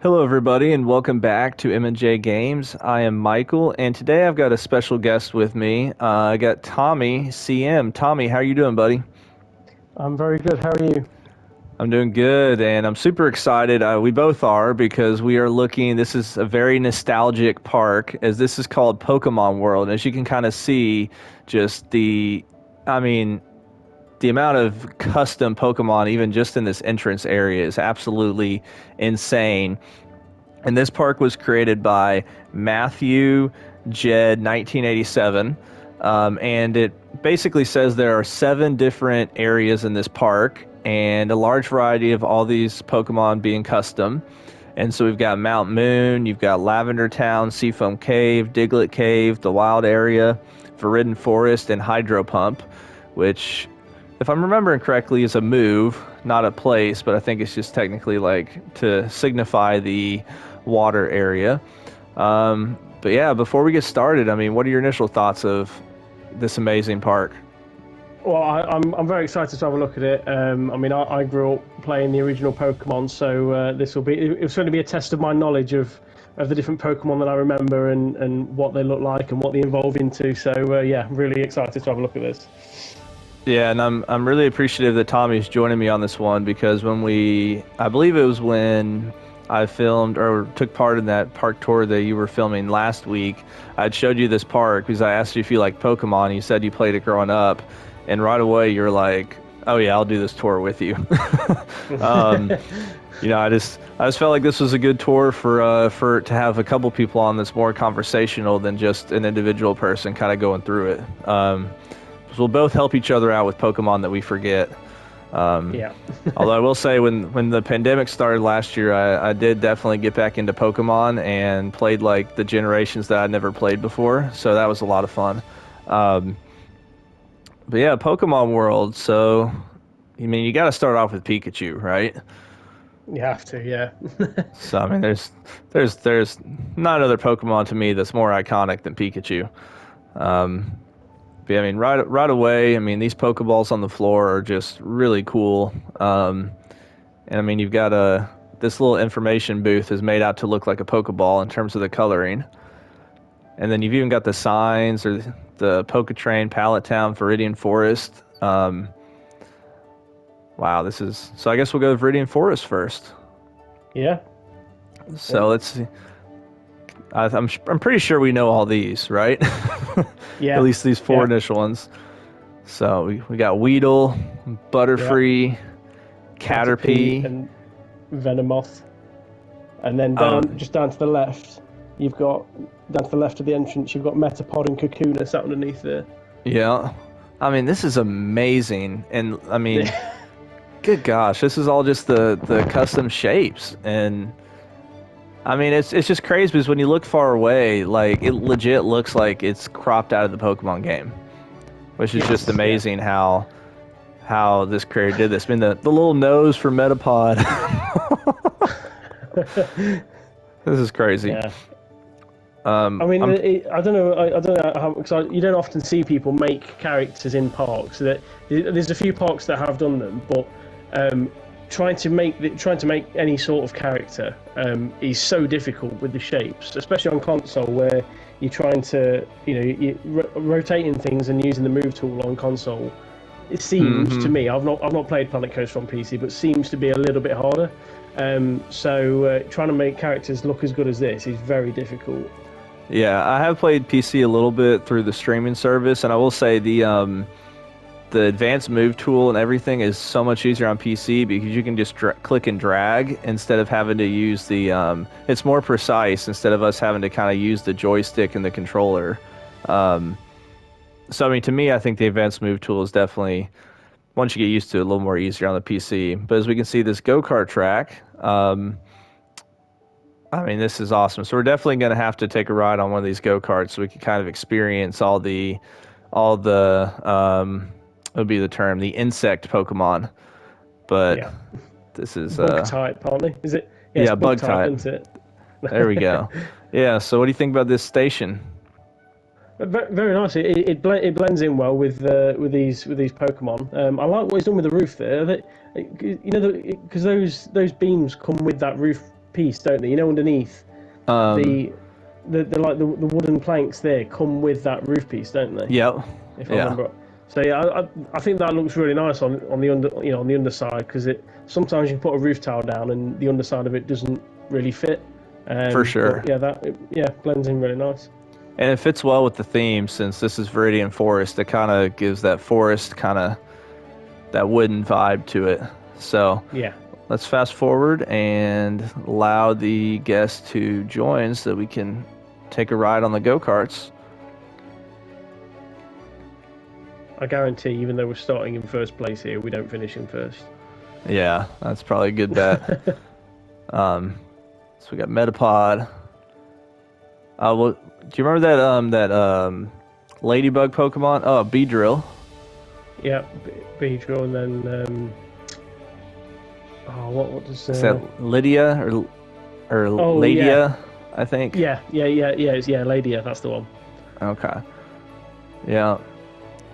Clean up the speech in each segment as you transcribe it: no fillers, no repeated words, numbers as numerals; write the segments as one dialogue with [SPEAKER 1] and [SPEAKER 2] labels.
[SPEAKER 1] Hello, everybody, and welcome back to M&J Games. I am Michael, and today I've got a special guest with me. I got Tommy CM. Tommy, how are you doing, buddy?
[SPEAKER 2] I'm very good. How are you?
[SPEAKER 1] I'm doing good, and I'm super excited. We both are because we are looking. This is a very nostalgic park, as this is called Pokemon World. As you can kind of see, just I mean, the amount of custom Pokemon, even just in this entrance area, is absolutely insane. And this park was created by Matthew Jed 1987. And it basically says there are 7 different areas in this park and a large variety of all these Pokemon being custom. And so we've got Mount Moon, you've got Lavender Town, Seafoam Cave, Diglett Cave, the Wild Area, Viridian Forest, and Hydro Pump, which, if I'm remembering correctly, is a move, not a place, but I think it's just technically like to signify the water area. But yeah, before we get started, I mean, what are your initial thoughts of this amazing park?
[SPEAKER 2] Well, I'm very excited to have a look at it. I mean, I grew up playing the original Pokemon, so this will be it's going to be a test of my knowledge of the different Pokemon that I remember and what they look like and what they evolve into. So yeah, really excited to have a look at this.
[SPEAKER 1] Yeah, and I'm really appreciative that Tommy's joining me on this one because I believe it was when I filmed or took part in that park tour that you were filming last week, I'd showed you this park because I asked you if you liked Pokemon. You said you played it growing up, and right away you're like, "Oh yeah, I'll do this tour with you." I just felt like this was a good tour for to have a couple people on that's more conversational than just an individual person kind of going through it. 'Cause we'll both help each other out with Pokemon that we forget.
[SPEAKER 2] Yeah.
[SPEAKER 1] Although I will say, when the pandemic started last year, I did definitely get back into Pokemon and played like the generations that I'd never played before. So that was a lot of fun. But yeah, Pokemon World. So, I mean, you got to start off with Pikachu, right?
[SPEAKER 2] You have to, yeah.
[SPEAKER 1] So I mean, there's not another Pokemon to me that's more iconic than Pikachu. But yeah, I mean, right away, I mean, these Pokeballs on the floor are just really cool. And I mean, you've got this little information booth is made out to look like a Pokeball in terms of the coloring. And then you've even got the signs or the Poketrain, Pallet Town, Viridian Forest. Wow, so I guess we'll go with Viridian Forest first.
[SPEAKER 2] Yeah.
[SPEAKER 1] So let's see. I'm pretty sure we know all these, right?
[SPEAKER 2] Yeah.
[SPEAKER 1] At least these 4 initial ones. So we got Weedle, Butterfree, Caterpie,
[SPEAKER 2] and Venomoth. And then just down to the left, you've got down to the left of the entrance, you've got Metapod and Kakuna sat underneath there.
[SPEAKER 1] Yeah. I mean, this is amazing. And I mean, good gosh, this is all just the custom shapes. And I mean, it's just crazy because when you look far away, like, it legit looks like it's cropped out of the Pokemon game, which is just amazing how this creator did this. I mean, the little nose for Metapod. This is crazy.
[SPEAKER 2] Yeah. I mean, I don't know. I don't know how, because you don't often see people make characters in parks. There's a few parks that have done them, but trying to make any sort of character is so difficult with the shapes, especially on console where you're trying to, rotating things and using the move tool on console. It seems to me, I've not played Planet Coaster on PC, but seems to be a little bit harder. So trying to make characters look as good as this is very difficult.
[SPEAKER 1] Yeah, I have played PC a little bit through the streaming service, and I will say the advanced move tool and everything is so much easier on PC because you can just click and drag instead of having to use the it's more precise instead of us having to kind of use the joystick and the controller. So I mean, to me, I think the advanced move tool is definitely, once you get used to it, a little more easier on the PC. But as we can see, this go-kart track, I mean, this is awesome. So we're definitely going to have to take a ride on one of these go-karts so we can kind of experience all the what would be the term, the insect Pokemon. But this is
[SPEAKER 2] bug type, aren't they? Is it?
[SPEAKER 1] Yeah, bug type.
[SPEAKER 2] Isn't it?
[SPEAKER 1] There we go. Yeah. So what do you think about this station?
[SPEAKER 2] Very nice. It blends in well with these Pokemon. I like what he's done with the roof there. Because those beams come with that roof piece, don't they? You know, underneath
[SPEAKER 1] Um,
[SPEAKER 2] the like the wooden planks there come with that roof piece, don't they?
[SPEAKER 1] yep.
[SPEAKER 2] If I remember. So yeah, I think that looks really nice on the on the underside, because sometimes you put a roof tile down and the underside of it doesn't really fit.
[SPEAKER 1] For sure.
[SPEAKER 2] But yeah, blends in really nice.
[SPEAKER 1] And it fits well with the theme, since this is Viridian Forest. It kind of gives that forest kind of that wooden vibe to it. So
[SPEAKER 2] yeah,
[SPEAKER 1] let's fast forward and allow the guests to join so that we can take a ride on the go-karts.
[SPEAKER 2] I guarantee, even though we're starting in first place here, we don't finish in first.
[SPEAKER 1] Yeah, that's probably a good bet. So we got Metapod. Well, do you remember that ladybug Pokemon? Oh, Beedrill.
[SPEAKER 2] Yeah, Beedrill, and then what does
[SPEAKER 1] Is that Lydia or Ladia?
[SPEAKER 2] Yeah.
[SPEAKER 1] I think.
[SPEAKER 2] Yeah, Ladia, that's the one.
[SPEAKER 1] Okay. Yeah.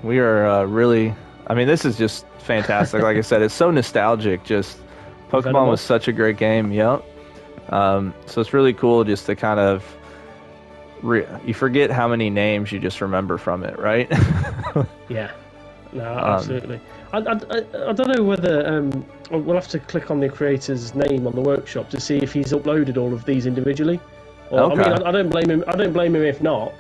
[SPEAKER 1] We are really, I mean, this is just fantastic. Like I said, it's so nostalgic. Just Pokemon was such a great game. Yep. So it's really cool just to kind of, you forget how many names you just remember from it, right?
[SPEAKER 2] Yeah. No, absolutely. I don't know whether we'll have to click on the creator's name on the workshop to see if he's uploaded all of these individually. Or, okay. I mean, I don't blame him. I don't blame him if not.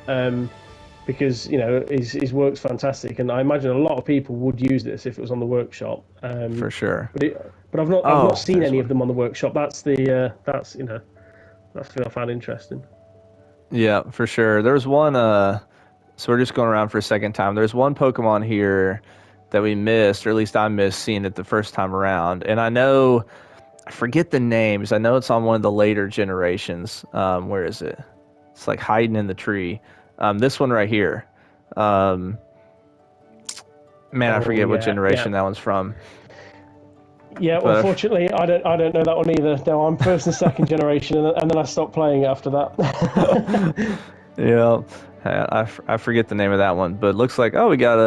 [SPEAKER 2] Because his work's fantastic, and I imagine a lot of people would use this if it was on the workshop.
[SPEAKER 1] For sure.
[SPEAKER 2] But I've not seen any of them on the workshop. That's that's what I found interesting.
[SPEAKER 1] Yeah, for sure. There's one. So we're just going around for a second time. There's one Pokemon here that we missed, or at least I missed seeing it the first time around, and I forget the names. I know it's on one of the later generations. Where is it? It's like hiding in the tree. This one right here. I forget what generation that one's from.
[SPEAKER 2] Yeah, but unfortunately, I don't know that one either. No, I'm first and second generation, and then I stopped playing after that.
[SPEAKER 1] Yeah, I forget the name of that one, but it looks like, we got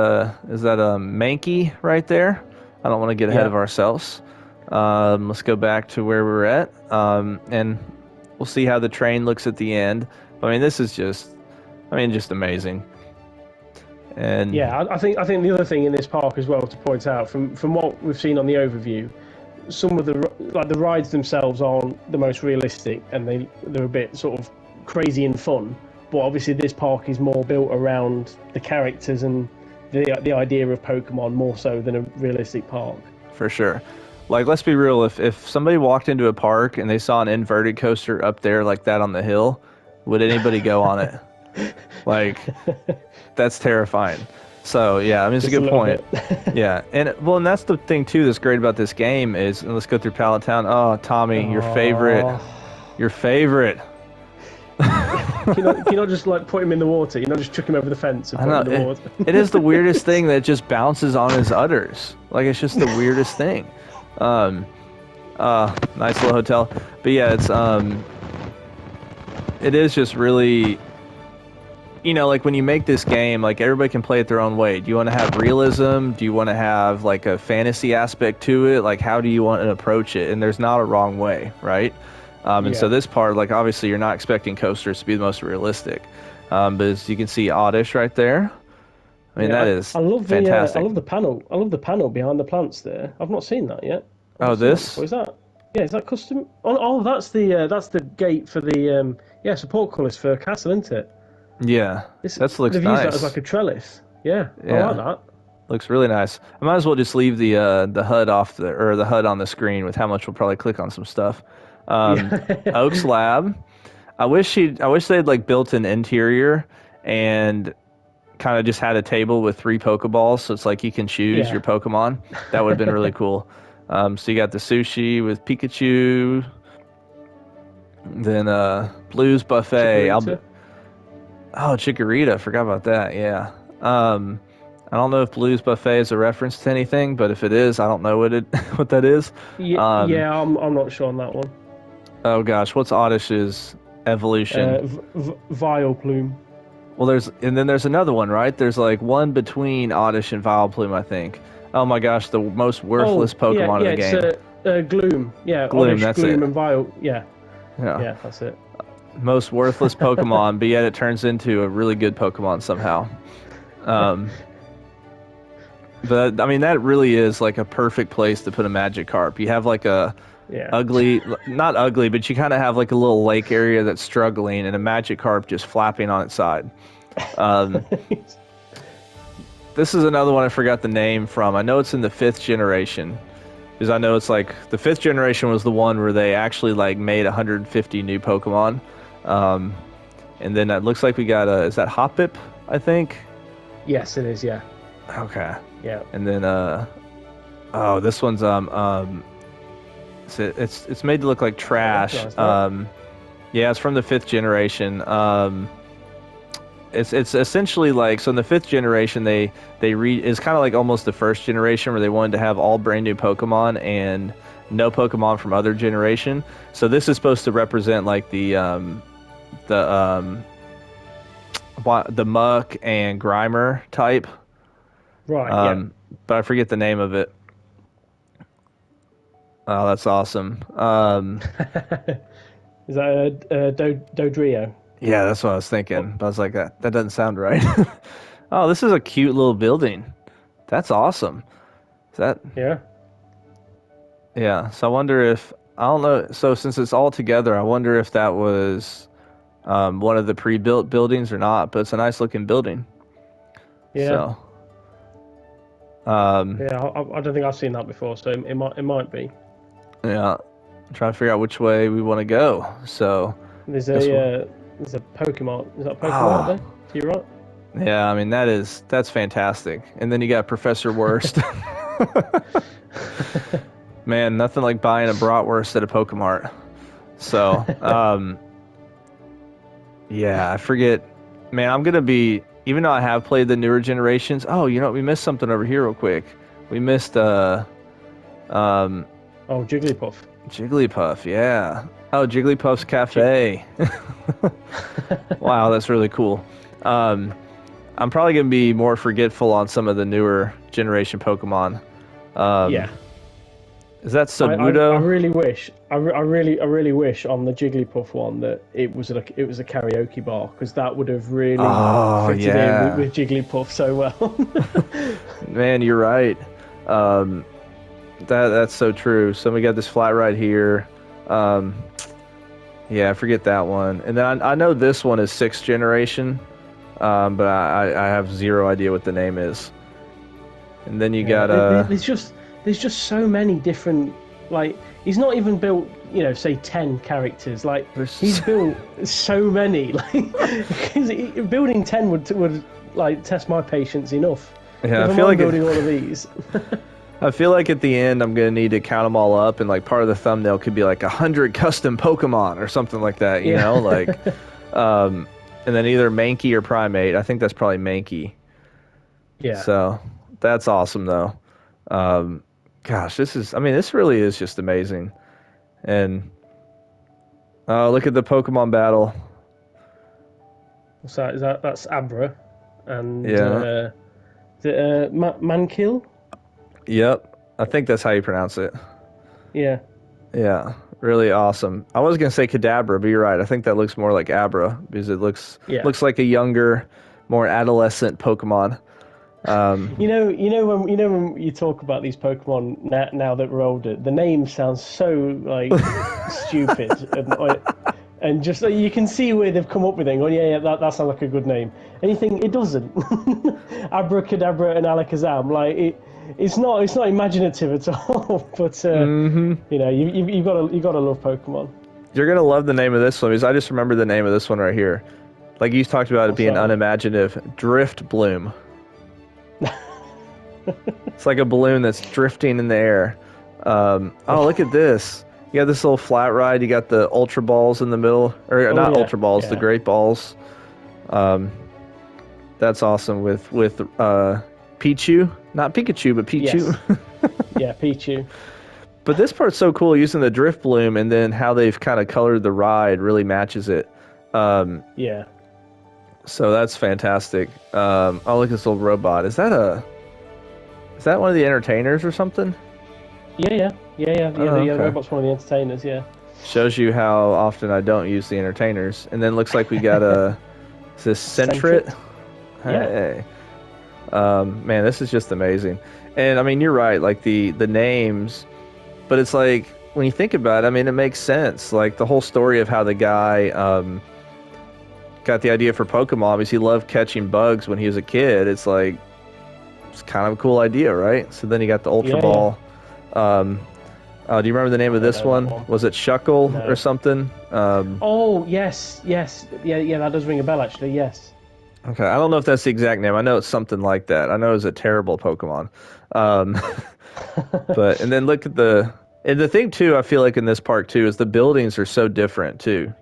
[SPEAKER 1] is that a Mankey right there? I don't want to get ahead of ourselves. Let's go back to where we were at, and we'll see how the train looks at the end. I mean, this is just amazing. And
[SPEAKER 2] yeah, I think the other thing in this park as well to point out, from what we've seen on the overview, some of the rides themselves aren't the most realistic, and they're a bit sort of crazy and fun. But obviously, this park is more built around the characters and the idea of Pokemon more so than a realistic park.
[SPEAKER 1] For sure. Like, let's be real. If somebody walked into a park and they saw an inverted coaster up there like that on the hill, would anybody go on it? Like, that's terrifying. So yeah, I mean, it's a good point. Yeah, and that's the thing too that's great about this game is, and let's go through Pallet Town. Oh, Tommy, your favorite.
[SPEAKER 2] Can you not just like put him in the water? You know, just chuck him over the fence and put him in the water.
[SPEAKER 1] It is the weirdest thing that just bounces on his udders. Like, it's just the weirdest thing. Nice little hotel. But yeah, it's it is just really, like when you make this game, like everybody can play it their own way. Do you want to have realism? Do you want to have like a fantasy aspect to it? Like, how do you want to approach it? And there's not a wrong way, right? And so this part, like, obviously you're not expecting coasters to be the most realistic. But as you can see Oddish right there. I mean, that is fantastic.
[SPEAKER 2] I love the panel. I love the panel behind the plants there. I've not seen that yet.
[SPEAKER 1] This?
[SPEAKER 2] What is that? Yeah, is that custom? Oh, that's the gate for the support colours for Castle, isn't it?
[SPEAKER 1] Yeah, that looks nice.
[SPEAKER 2] They've used that as like a trellis. Yeah, I like that.
[SPEAKER 1] Looks really nice. I might as well just leave the HUD the HUD on the screen with how much we'll probably click on some stuff. Oak's Lab. I wish they'd like built an interior and kind of just had a table with 3 Pokeballs, so it's like you can choose your Pokemon. That would have been really cool. So you got the sushi with Pikachu, then Blues Buffet. Chikorita. Forgot about that. Yeah. I don't know if Blues Buffet is a reference to anything, but if it is, I don't know what that is.
[SPEAKER 2] I'm not sure on that one.
[SPEAKER 1] Oh gosh, what's Oddish's evolution?
[SPEAKER 2] Vileplume.
[SPEAKER 1] Well, there's another one, right? There's like one between Oddish and Vileplume, I think. Oh my gosh, the most worthless Pokemon of the game.
[SPEAKER 2] It's Gloom. Yeah,
[SPEAKER 1] Gloom.
[SPEAKER 2] Oddish,
[SPEAKER 1] that's
[SPEAKER 2] Gloom,
[SPEAKER 1] it.
[SPEAKER 2] and Vile. Yeah. Yeah, that's it.
[SPEAKER 1] Most worthless Pokemon, but yet it turns into a really good Pokemon somehow. But I mean, that really is like a perfect place to put a Magikarp. You have like a ugly, not ugly, but you kind of have like a little lake area that's struggling, and a Magikarp just flapping on its side. This is another one I forgot the name from. I know it's in the 5th generation, because I know it's like the 5th generation was the one where they actually like made 150 new Pokemon. And then it looks like we got is that Hoppip, I think?
[SPEAKER 2] Yes, it is, yeah.
[SPEAKER 1] Okay.
[SPEAKER 2] Yeah.
[SPEAKER 1] And then oh, this one's it's made to look like trash. Yeah, it's from the 5th generation. It's essentially like, so in the 5th generation it's kind of like almost the 1st generation where they wanted to have all brand new Pokemon and no Pokemon from other generation. So this is supposed to represent like the Muck and Grimer type.
[SPEAKER 2] Right. Yeah.
[SPEAKER 1] But I forget the name of it. Oh, that's awesome.
[SPEAKER 2] Is that Dodrio?
[SPEAKER 1] Yeah, that's what I was thinking. But I was like, that doesn't sound right. Oh, this is a cute little building. That's awesome. Is that?
[SPEAKER 2] Yeah.
[SPEAKER 1] Yeah. So I wonder if, I don't know. So since it's all together, I wonder if that was one of the pre-built buildings or not. But it's a nice looking building.
[SPEAKER 2] Yeah.
[SPEAKER 1] So.
[SPEAKER 2] Yeah, I don't think I've seen that before, so it might be.
[SPEAKER 1] Yeah. I'm trying to figure out which way we want to go. So.
[SPEAKER 2] There's a Pokemon. Is that a Pokemon out there? To your right?
[SPEAKER 1] Yeah, I mean that's fantastic. And then you got Professor Worst. Man, nothing like buying a bratwurst at a Pokemart. So, yeah, I forget. Man, I'm gonna be, even though I have played the newer generations. Oh, you know what? We missed something over here real quick. We missed
[SPEAKER 2] Oh, Jigglypuff.
[SPEAKER 1] Jigglypuff, yeah. Oh, Jigglypuff's Cafe. Wow, that's really cool. I'm probably going to be more forgetful on some of the newer generation Pokemon.
[SPEAKER 2] Yeah.
[SPEAKER 1] Is that Sabudo?
[SPEAKER 2] I really wish. I really wish on the Jigglypuff one that it was a karaoke bar, because that would have really fitted in with Jigglypuff so well.
[SPEAKER 1] Man, you're right. That's so true. So we got this flat right here. Yeah, I forget that one. And then I know this one is 6th generation, but I have zero idea what the name is. And then you got
[SPEAKER 2] there's just so many different, like, he's not even built, say 10 characters. Like, he's built so many. Like, building 10 would like test my patience enough.
[SPEAKER 1] Yeah,
[SPEAKER 2] I feel like building all of these.
[SPEAKER 1] I feel like at the end I'm gonna need to count them all up, and like part of the thumbnail could be like 100 custom Pokemon or something like that. You know, like, and then either Mankey or Primate. I think that's probably Mankey.
[SPEAKER 2] Yeah.
[SPEAKER 1] So that's awesome though. Gosh, this really is just amazing. And look at the Pokemon battle.
[SPEAKER 2] What's that? That's Abra, and
[SPEAKER 1] yeah.
[SPEAKER 2] Mankill?
[SPEAKER 1] Yep, I think that's how you pronounce it.
[SPEAKER 2] Yeah.
[SPEAKER 1] Yeah, really awesome. I was gonna say Kadabra, but you're right. I think that looks more like Abra because it looks like a younger, more adolescent Pokemon.
[SPEAKER 2] You know when you talk about these Pokemon now that we're older, the name sounds so like stupid, and just you can see where they've come up with it. And going, yeah, that sounds like a good name. And you think it doesn't. Abracadabra and Alakazam, like it's not imaginative at all. But you've got to love Pokemon.
[SPEAKER 1] You're gonna love the name of this one because I just remember the name of this one right here. Like you talked about it being unimaginative. Drift Bloom. It's like a balloon that's drifting in the air. Oh, look at this. You got this little flat ride. You got the Ultra Balls in the middle. Not Ultra Balls, the Great Balls. That's awesome with Pichu. Not Pikachu, but Pichu.
[SPEAKER 2] Yes. Yeah, Pichu.
[SPEAKER 1] But this part's so cool, using the Drift Bloom, and then how they've kind of colored the ride really matches it.
[SPEAKER 2] Yeah.
[SPEAKER 1] So that's fantastic. Oh, look at this little robot. Is that one of the entertainers or something?
[SPEAKER 2] Yeah. The robot's one of the entertainers, yeah.
[SPEAKER 1] Shows you how often I don't use the entertainers. And then looks like we got a... Is this Centrit?
[SPEAKER 2] Yeah.
[SPEAKER 1] Hey. Man, this is just amazing. And I mean, you're right, like the names, but it's like when you think about it, I mean, it makes sense. Like the whole story of how the guy got the idea for Pokemon because he loved catching bugs when he was a kid. It's like it's kind of a cool idea, right? So then he got the Ultra Ball. Do you remember the name of this one? Was it Shuckle or something?
[SPEAKER 2] Oh, yes. Yeah, that does ring a bell, actually, yes.
[SPEAKER 1] Okay, I don't know if that's the exact name. I know it's something like that. I know it was a terrible Pokemon. And then look at and the thing too, I feel like in this park too, is the buildings are so different too,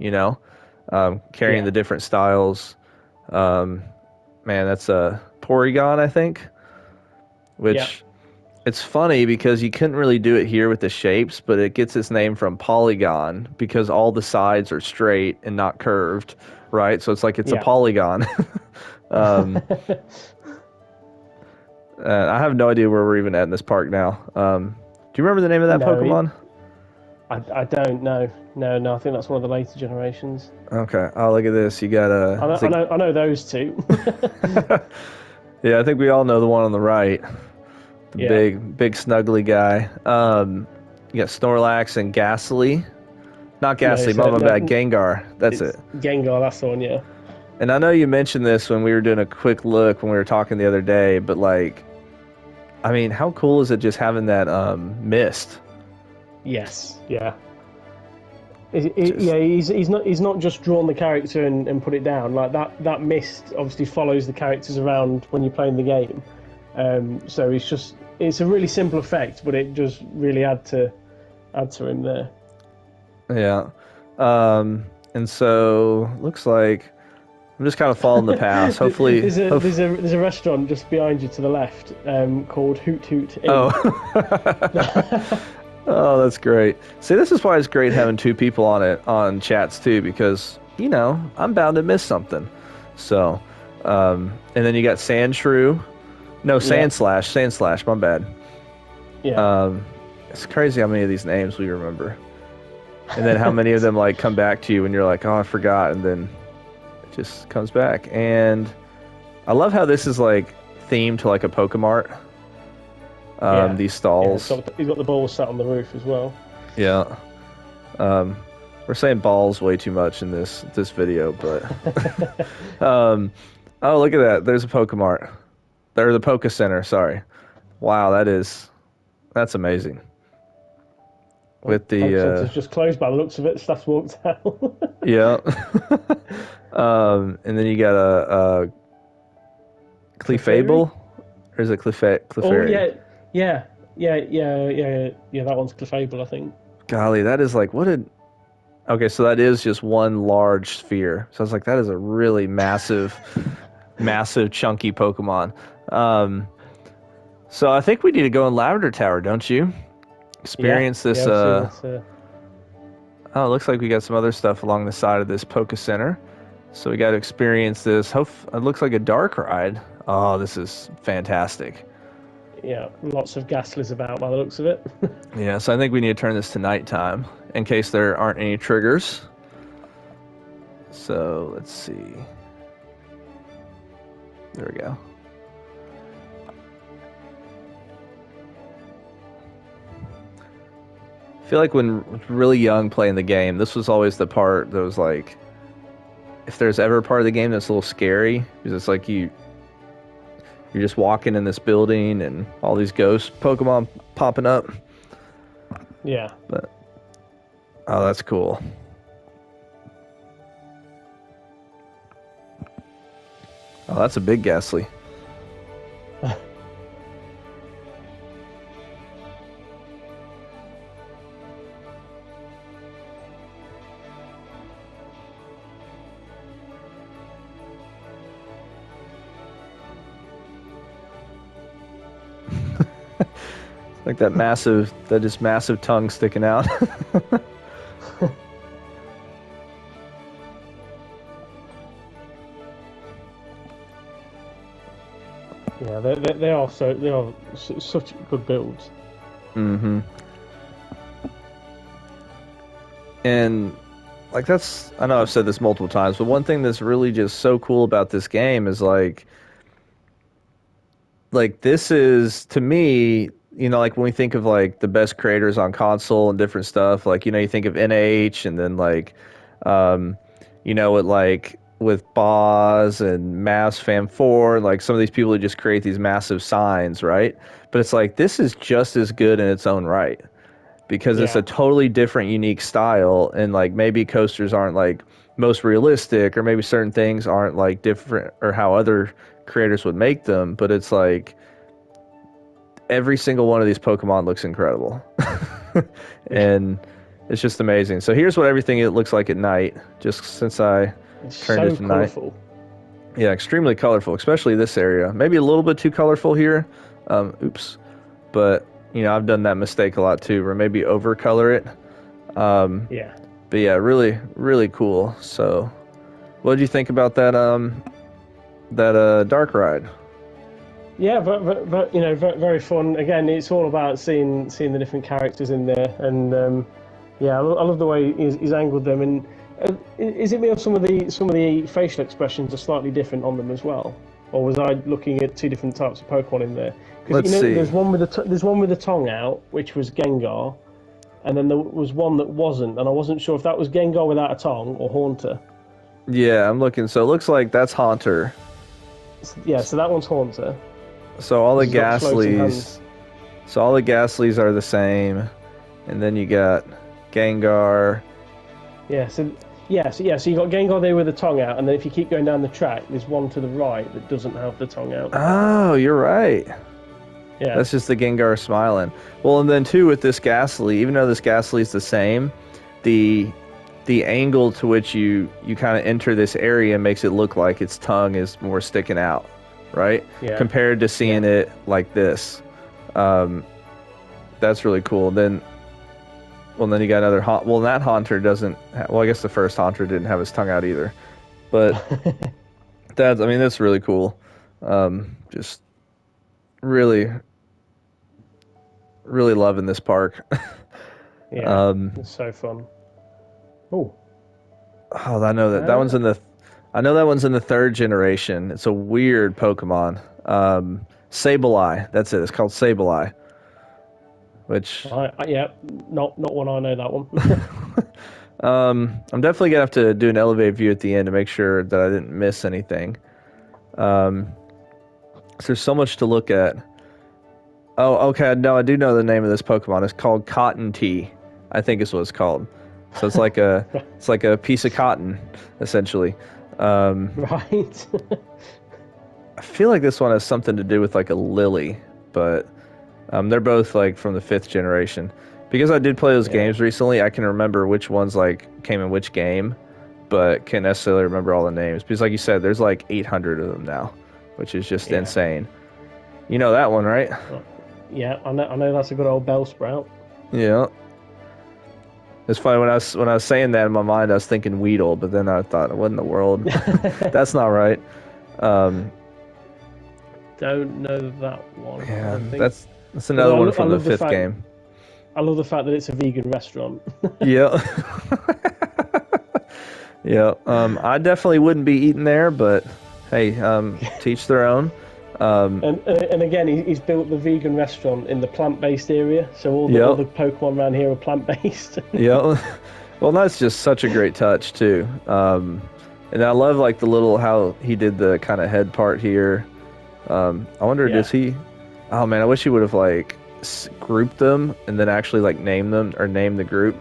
[SPEAKER 1] carrying the different styles. Man, that's a Porygon, I think, which it's funny because you couldn't really do it here with the shapes, but it gets its name from polygon because all the sides are straight and not curved, right? So it's like it's a polygon. I have no idea where we're even at in this park now. Do you remember the name of that Pokemon?
[SPEAKER 2] I don't know. No, I think that's one of the later generations.
[SPEAKER 1] Okay. Oh, look at this. You got a...
[SPEAKER 2] I know those two.
[SPEAKER 1] Yeah, I think we all know the one on the right. The big snuggly guy. You got Snorlax and Ghastly. Not Ghastly, my bad. Gengar. That's it.
[SPEAKER 2] Gengar, that's the one, yeah.
[SPEAKER 1] And I know you mentioned this when we were doing a quick look when we were talking the other day, but like, I mean, how cool is it just having that mist?
[SPEAKER 2] Yes, yeah. He's not just drawn the character and put it down. Like that mist obviously follows the characters around when you're playing the game. So it's a really simple effect, but it just really add to him there.
[SPEAKER 1] Yeah. And so looks like I'm just kind of following the path. Hopefully,
[SPEAKER 2] there's a restaurant just behind you to the left called Hoot Hoot Inn.
[SPEAKER 1] Oh. Oh, that's great. See, this is why it's great having two people on chats too, because I'm bound to miss something. So, and then you got Sandshrew. No, Sandslash, my bad.
[SPEAKER 2] Yeah.
[SPEAKER 1] It's crazy how many of these names we remember. And then how many of them like come back to you when you're like, oh, I forgot, and then it just comes back. And I love how this is like themed to like a Pokemart. These stalls.
[SPEAKER 2] Yeah, he's got the balls sat on the roof as well.
[SPEAKER 1] Yeah. We're saying balls way too much in this video, but oh, look at that. There's a Pokemart. There's the Poke Center, sorry. Wow, that's amazing. With the
[SPEAKER 2] it's just closed by the looks of it. Staff's walked out.
[SPEAKER 1] Yeah. And then you got a Clefable, or is it Clefairy?
[SPEAKER 2] Oh yeah. That one's Clefable, I think.
[SPEAKER 1] Golly, that is like okay, so that is just one large sphere. So I was like, that is a really massive, massive chunky Pokemon. So I think we need to go in Lavender Tower, don't you? Experience this. Oh, it looks like we got some other stuff along the side of this Poke Center. So we got to experience this. It looks like a dark ride. Oh, this is fantastic.
[SPEAKER 2] Yeah, lots of Ghastlies about by the looks of it.
[SPEAKER 1] Yeah, so I think we need to turn this to nighttime in case there aren't any triggers. So let's see. There we go. I feel like when I was really young playing the game, this was always the part that was like, if there's ever a part of the game that's a little scary, because it's like you're just walking in this building and all these ghost Pokemon popping up.
[SPEAKER 2] Yeah.
[SPEAKER 1] But oh, that's cool. Oh, that's a big Ghastly. Like that massive tongue sticking out.
[SPEAKER 2] Yeah, they are such good builds.
[SPEAKER 1] Mm-hmm. And like that's I know I've said this multiple times, but one thing that's really just so cool about this game is like this is to me, like when we think of like the best creators on console and different stuff, like you think of NH and then like um with like with Boz and Mass Fam 4, like some of these people who just create these massive signs, right? But it's like this is just as good in its own right because it's a
[SPEAKER 2] Yeah.
[SPEAKER 1] totally different, unique style, and like maybe coasters aren't like most realistic, or maybe certain things aren't like different or how other creators would make them, but it's like every single one of these Pokemon looks incredible.
[SPEAKER 2] Yeah.
[SPEAKER 1] And it's just amazing. So here's what everything it looks like at night, just since I
[SPEAKER 2] It's
[SPEAKER 1] turned it
[SPEAKER 2] so
[SPEAKER 1] to night.
[SPEAKER 2] colourful.
[SPEAKER 1] Yeah, extremely colorful, especially this area. Maybe a little bit too colorful here. Oops. But, I've done that mistake a lot too, where maybe overcolor it.
[SPEAKER 2] Yeah.
[SPEAKER 1] But yeah, really, really cool. So what did you think about that dark ride?
[SPEAKER 2] Yeah, but very, very fun. Again, it's all about seeing the different characters in there, and yeah, I love the way he's angled them. And is it me or some of the facial expressions are slightly different on them as well, or was I looking at two different types of Pokemon in there? Because
[SPEAKER 1] Let's see.
[SPEAKER 2] there's one with the tongue out, which was Gengar, and then there was one that wasn't, and I wasn't sure if that was Gengar without a tongue or Haunter.
[SPEAKER 1] Yeah, I'm looking. So it looks like that's Haunter.
[SPEAKER 2] Yeah, so that one's Haunter
[SPEAKER 1] So all the
[SPEAKER 2] because he's got the floating
[SPEAKER 1] Ghastlies.
[SPEAKER 2] hands.
[SPEAKER 1] So all the Ghastlies are the same, and then you got Gengar.
[SPEAKER 2] So you got Gengar there with the tongue out, and then if you keep going down the track, there's one to the right that doesn't have the tongue out.
[SPEAKER 1] Oh, you're right.
[SPEAKER 2] Yeah,
[SPEAKER 1] That's just the Gengar smiling. Well, and then too with this Ghastly, even though this Ghastly is the same, the the angle to which you kind of enter this area makes it look like its tongue is more sticking out, right?
[SPEAKER 2] yeah,
[SPEAKER 1] Compared to seeing
[SPEAKER 2] yeah.
[SPEAKER 1] it like this. Um, that's really cool. Then you got another well, that Haunter doesn't. Well, I guess the first Haunter didn't have his tongue out either, but I mean, that's really cool. Just really, really loving this park.
[SPEAKER 2] Yeah,
[SPEAKER 1] um,
[SPEAKER 2] it's so fun. Oh,
[SPEAKER 1] oh, I know that one's in the. I know that one's in the third generation. It's a weird Pokemon. Sableye. That's it. It's called Sableye. Which
[SPEAKER 2] yeah, not one I know that one.
[SPEAKER 1] I'm definitely gonna have to do an elevated view at the end to make sure that I didn't miss anything. Um, so there's so much to look at. Oh, okay. No, I do know the name of this Pokemon. It's called Cotton Tea. I think is what it's called. So it's like a piece of cotton, essentially.
[SPEAKER 2] Right.
[SPEAKER 1] I feel like this one has something to do with like a lily, but they're both like from the fifth generation. Because I did play those
[SPEAKER 2] Yeah,
[SPEAKER 1] games recently, I can remember which ones like came in which game, but can't necessarily remember all the names. Because like you said, there's like 800 of them now, which is just
[SPEAKER 2] yeah.
[SPEAKER 1] insane. You know that one, right?
[SPEAKER 2] Yeah, I know that's a good old Bellsprout.
[SPEAKER 1] Yeah. It's funny when I was saying that in my mind, I was thinking Weedle, but then I thought, what in the world? That's not right. Um,
[SPEAKER 2] Don't know that one. I
[SPEAKER 1] yeah,
[SPEAKER 2] don't think.
[SPEAKER 1] that's another one
[SPEAKER 2] I
[SPEAKER 1] from the
[SPEAKER 2] love the
[SPEAKER 1] fifth
[SPEAKER 2] fact.
[SPEAKER 1] game.
[SPEAKER 2] I love the fact that it's a vegan restaurant.
[SPEAKER 1] Yeah. Yeah. I definitely wouldn't be eating there, but hey, teach their own.
[SPEAKER 2] And again, he's built the vegan restaurant in the plant-based area, so all
[SPEAKER 1] Yep.
[SPEAKER 2] the Pokemon around here are plant-based.
[SPEAKER 1] Yeah. Well, that's just such a great touch too. And I love like the little how he did the kind of head part here. I wonder,
[SPEAKER 2] Yeah.
[SPEAKER 1] does he? Oh man, I wish he would have like grouped them and then actually like named them or named the group.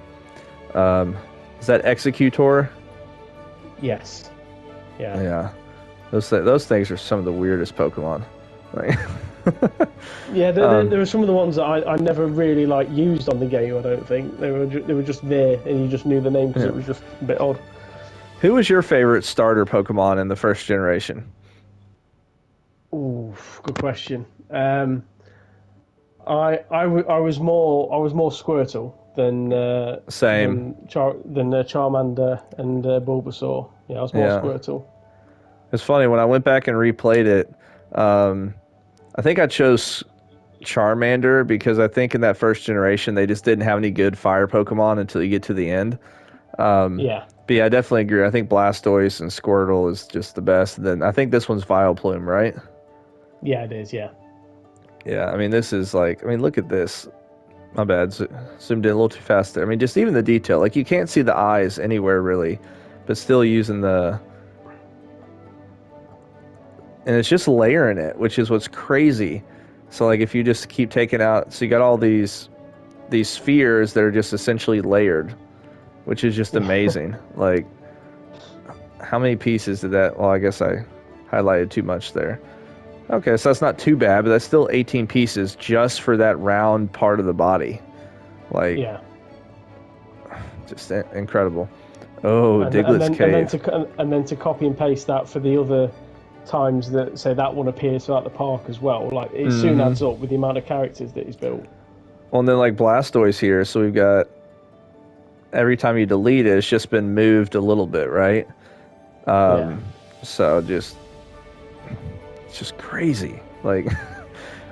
[SPEAKER 1] Is that Executor?
[SPEAKER 2] Yes. Yeah.
[SPEAKER 1] Yeah. Those things are some of the weirdest Pokemon. Like,
[SPEAKER 2] Yeah. There were some of the ones that I never really like used on the game. I don't think they were just there, and you just knew the name because
[SPEAKER 1] yeah.
[SPEAKER 2] it was just a bit odd.
[SPEAKER 1] Who was your favorite starter Pokemon in the first generation?
[SPEAKER 2] Ooh, good question. I was more Squirtle
[SPEAKER 1] Same.
[SPEAKER 2] than Charmander and Bulbasaur. Yeah, I was more
[SPEAKER 1] Yeah.
[SPEAKER 2] Squirtle.
[SPEAKER 1] It's funny when I went back and replayed it. I think I chose Charmander because I think in that first generation they just didn't have any good fire Pokemon until you get to the end.
[SPEAKER 2] Yeah.
[SPEAKER 1] But yeah, I definitely agree. I think Blastoise and Squirtle is just the best. And then I think this one's Vileplume, right?
[SPEAKER 2] Yeah, it is. Yeah.
[SPEAKER 1] Yeah, I mean, this is like, I mean, look at this. My bad. Zoomed in a little too fast there. I mean, just even the detail. Like, you can't see the eyes anywhere really, but still using the. And it's just layering it, which is what's crazy. So, like, if you just keep taking out. So, you got all these spheres that are just essentially layered, which is just amazing. Like, how many pieces did that? Well, I guess I highlighted too much there. Okay, so that's not too bad, but that's still 18 pieces just for that round part of the body. Like,
[SPEAKER 2] yeah.
[SPEAKER 1] just incredible. Oh,
[SPEAKER 2] And
[SPEAKER 1] Diglett's cave.
[SPEAKER 2] and then to copy and paste that for the other times that say that one appears throughout the park as well. Like it soon adds up with the amount of characters that he's built.
[SPEAKER 1] Well, and then like Blastoise here, so we've got every time you delete it, it's just been moved a little bit, right?
[SPEAKER 2] Yeah.
[SPEAKER 1] So it's just crazy. Like,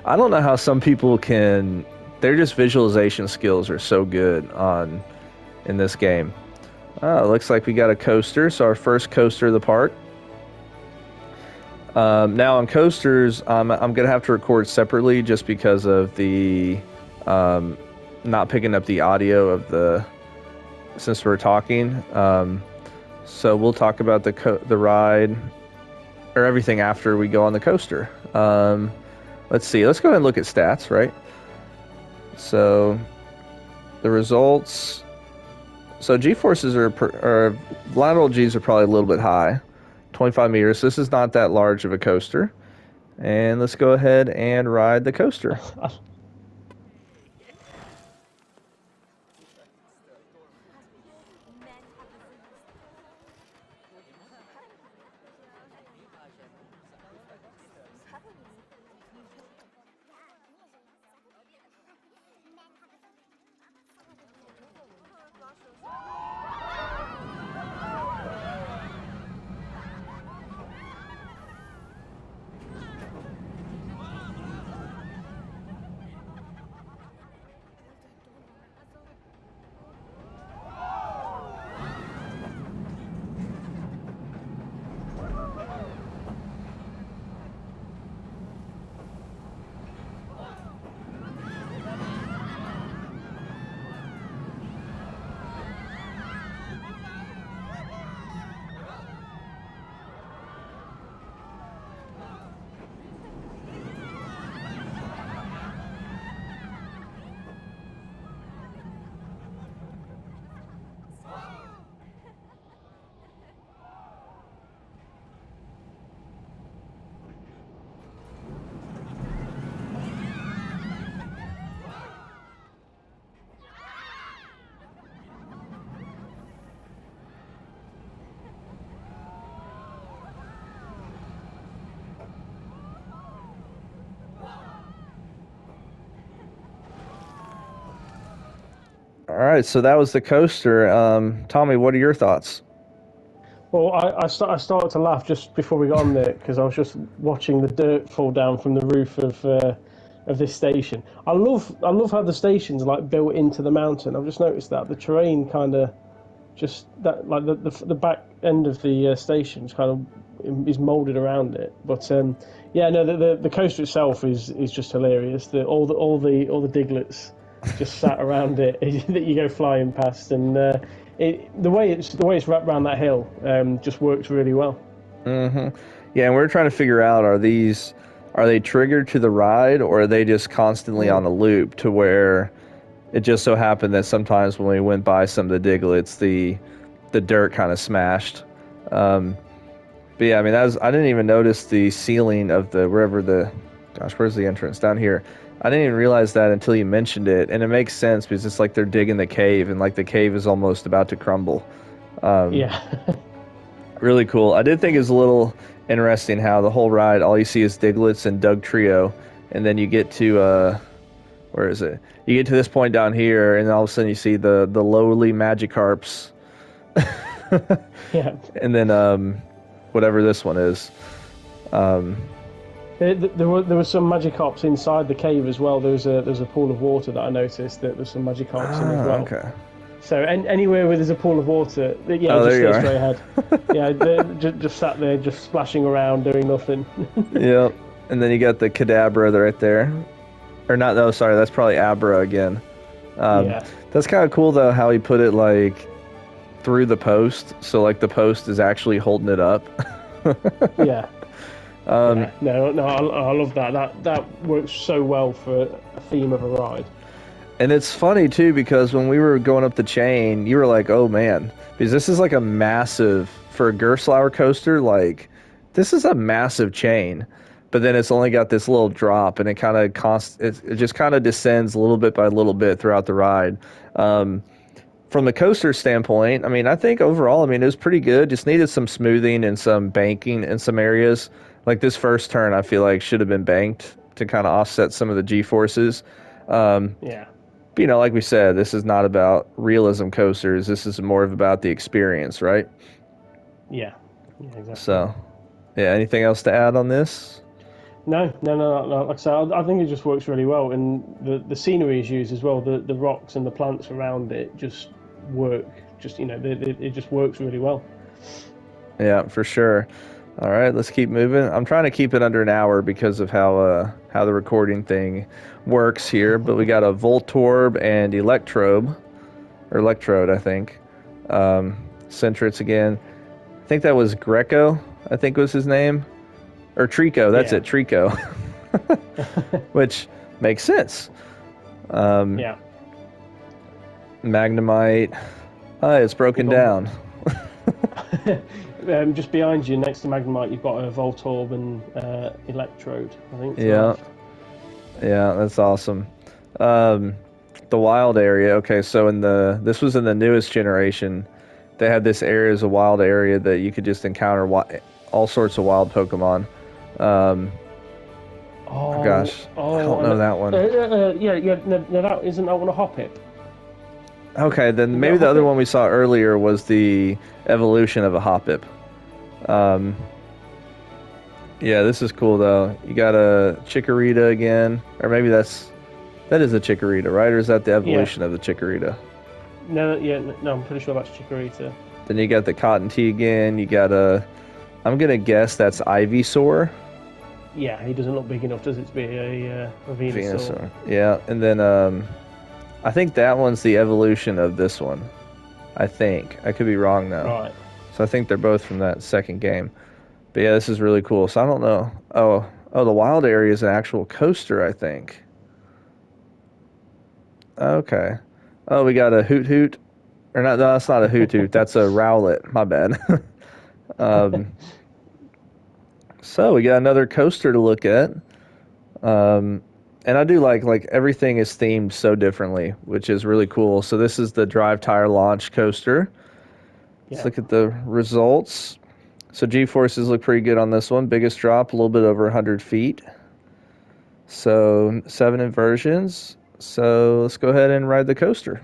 [SPEAKER 1] I don't know how some people can. Their just visualization skills are so good in this game. Oh, it looks like we got a coaster. So our first coaster of the park. Now on coasters, I'm gonna have to record separately just because of the not picking up the audio of the since we're talking. So we'll talk about the ride or everything after we go on the coaster. Let's see. Let's go ahead and look at stats, right? So the results. So G-forces are lateral Gs are probably a little bit high, 25 meters. So this is not that large of a coaster. And let's go ahead and ride the coaster. All right, so that was the coaster. Tommy, what are your thoughts?
[SPEAKER 2] Well, I started to laugh just before we got on there because I was just watching the dirt fall down from the roof of this station. I love how the station's like built into the mountain. I've just noticed that the terrain kind of just that like the back end of the station's kind of is molded around it. But yeah, no, the coaster itself is just hilarious. All the Diglets just sat around it that you go flying past, and the way it's wrapped around that hill just works really well.
[SPEAKER 1] Mm-hmm. Yeah, and we're trying to figure out are they triggered to the ride or are they just constantly on a loop to where it just so happened that sometimes when we went by some of the Diglets, the dirt kind of smashed. But yeah, I mean I didn't even notice the ceiling of where's the entrance down here? I didn't even realize that until you mentioned it, and it makes sense because it's like they're digging the cave, and like the cave is almost about to crumble.
[SPEAKER 2] Yeah.
[SPEAKER 1] Really cool. I did think it was a little interesting how the whole ride, all you see is Diglets and Doug Trio, and then you get to where is it? You get to this point down here, and all of a sudden you see the lowly Magikarps.
[SPEAKER 2] Yeah.
[SPEAKER 1] And then whatever this one is.
[SPEAKER 2] There were some Magikarps inside the cave as well. There's a pool of water that I noticed that there's some Magikarps in as well.
[SPEAKER 1] Okay.
[SPEAKER 2] So anywhere where there's a pool of water, yeah,
[SPEAKER 1] Oh,
[SPEAKER 2] just
[SPEAKER 1] there you
[SPEAKER 2] go
[SPEAKER 1] are.
[SPEAKER 2] straight ahead. Yeah, just sat there, just splashing around, doing nothing.
[SPEAKER 1] Yep. And then you got the Kadabra right there. Or not, oh, sorry, that's probably Abra again. Um,
[SPEAKER 2] Yeah,
[SPEAKER 1] that's kind of cool, though, how he put it, like, through the post. So, like, the post is actually holding it up.
[SPEAKER 2] yeah,
[SPEAKER 1] Um,
[SPEAKER 2] yeah. No, I love that. That works so well for a theme of a ride.
[SPEAKER 1] And it's funny too because when we were going up the chain, you were like, "Oh man," because this is like a massive for a Gerstlauer coaster. Like, this is a massive chain, but then it's only got this little drop, and it kind of it just kind of descends a little bit by little bit throughout the ride. Um, from the coaster standpoint, I mean, I think overall, I mean, it was pretty good. Just needed some smoothing and some banking in some areas. Like this first turn, I feel like should have been banked to kind of offset some of the G forces. Um,
[SPEAKER 2] Yeah,
[SPEAKER 1] but, like we said, this is not about realism coasters. This is more of about the experience, right?
[SPEAKER 2] yeah, yeah, exactly.
[SPEAKER 1] So, yeah. Anything else to add on this?
[SPEAKER 2] No. Like I said, I think it just works really well, and the scenery is used as well. The rocks and the plants around it just work. Just it just works really well.
[SPEAKER 1] Yeah, for sure. All right, let's keep moving. I'm trying to keep it under an hour because of how the recording thing works here. But we got a Voltorb and Electrode, I think. Centrits again. I think that was Greco. I think was his name, or Trico. That's
[SPEAKER 2] Yeah,
[SPEAKER 1] it, Trico. Which makes sense. Um,
[SPEAKER 2] yeah.
[SPEAKER 1] Magnemite. It's
[SPEAKER 2] You've
[SPEAKER 1] broken
[SPEAKER 2] got
[SPEAKER 1] down.
[SPEAKER 2] just behind you, next to Magnemite, you've got a Voltorb and Electrode. I think to the
[SPEAKER 1] Yeah,
[SPEAKER 2] left.
[SPEAKER 1] yeah, that's awesome. Um, the wild area. Okay, so this was in the newest generation. They had this area as a wild area that you could just encounter all sorts of wild Pokemon. Oh gosh, I don't know that one.
[SPEAKER 2] Yeah. No, that isn't that one a Hoppip?
[SPEAKER 1] Okay, then
[SPEAKER 2] Is that
[SPEAKER 1] maybe
[SPEAKER 2] a
[SPEAKER 1] the other
[SPEAKER 2] Hoppip?
[SPEAKER 1] one we saw earlier was the evolution of a Hoppip. Um, yeah, this is cool though. You got a Chikorita again, or maybe that is a Chikorita, right? Or is that the
[SPEAKER 2] Yeah.
[SPEAKER 1] evolution of the Chikorita?
[SPEAKER 2] No, yeah, no, I'm pretty sure that's Chikorita.
[SPEAKER 1] Then you got the Cotton Tea again. You got I'm gonna guess that's Ivysaur.
[SPEAKER 2] Yeah, he doesn't look big enough, does it, to be a Venusaur?
[SPEAKER 1] Venusaur. Yeah, and then I think that one's the evolution of this one. I think I could be wrong though.
[SPEAKER 2] Right.
[SPEAKER 1] So I think they're both from that second game. But yeah, this is really cool. So I don't know. The wild area is an actual coaster, I think. Okay. Oh, we got a Hoot Hoot. Or not, no, that's not a Hoot Hoot. That's a Rowlet. My bad. um, so we got another coaster to look at. And I do like everything is themed so differently, which is really cool. So this is the Drive Tire Launch coaster. Let's
[SPEAKER 2] Yeah.
[SPEAKER 1] look at the results. So G-forces look pretty good on this one. Biggest drop, a little bit over 100 feet. So 7 inversions. So let's go ahead and ride the coaster.